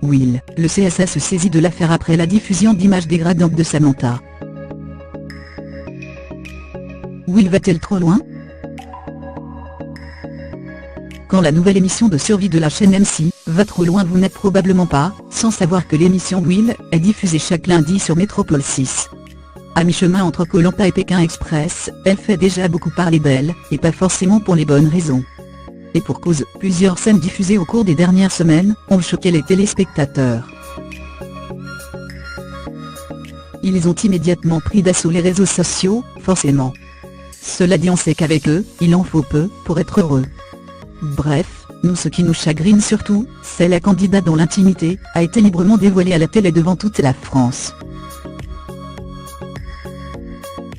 Will, le CSA se saisit de l'affaire après la diffusion d'images dégradantes de Samantha. Will va-t-elle trop loin? Quand la nouvelle émission de survie de la chaîne M6 va trop loin, vous n'êtes probablement pas sans savoir que l'émission Will est diffusée chaque lundi sur Métropole 6. À mi-chemin entre Koh-Lanta et Pékin Express, elle fait déjà beaucoup parler d'elle, et pas forcément pour les bonnes raisons. Et pour cause, plusieurs scènes diffusées au cours des dernières semaines ont choqué les téléspectateurs. Ils ont immédiatement pris d'assaut les réseaux sociaux, forcément. Cela dit, on sait qu'avec eux, il en faut peu pour être heureux. Bref, nous, ce qui nous chagrine surtout, c'est la candidate dont l'intimité a été librement dévoilée à la télé devant toute la France.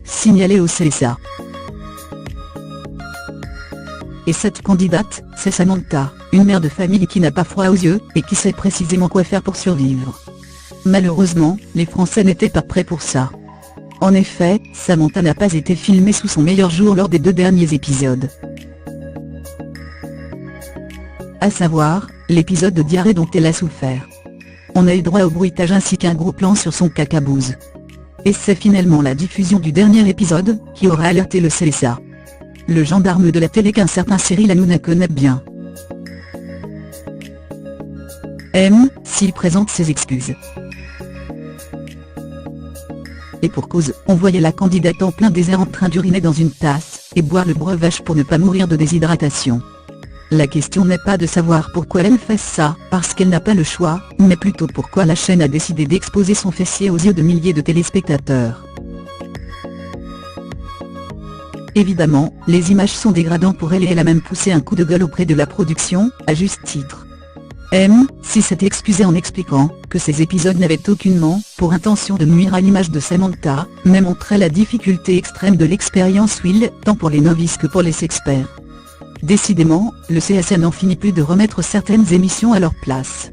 Signalée au CSA. Et cette candidate, c'est Samantha, une mère de famille qui n'a pas froid aux yeux, et qui sait précisément quoi faire pour survivre. Malheureusement, les Français n'étaient pas prêts pour ça. En effet, Samantha n'a pas été filmée sous son meilleur jour lors des 2 derniers épisodes. À savoir, l'épisode de diarrhée dont elle a souffert. On a eu droit au bruitage ainsi qu'un gros plan sur son cacabouse. Et c'est finalement la diffusion du dernier épisode qui aura alerté le CSA. Le gendarme de la télé qu'un certain Cyril Hanouna connaît bien. S'il présente ses excuses. Et pour cause, on voyait la candidate en plein désert en train d'uriner dans une tasse, et boire le breuvage pour ne pas mourir de déshydratation. La question n'est pas de savoir pourquoi elle fait ça, parce qu'elle n'a pas le choix, mais plutôt pourquoi la chaîne a décidé d'exposer son fessier aux yeux de milliers de téléspectateurs. Évidemment, les images sont dégradantes pour elle et elle a même poussé un coup de gueule auprès de la production, à juste titre. Si s'est excusée en expliquant que ces épisodes n'avaient aucunement pour intention de nuire à l'image de Samantha, mais montraient la difficulté extrême de l'expérience Will, tant pour les novices que pour les experts. Décidément, le CSA n'en finit plus de remettre certaines émissions à leur place.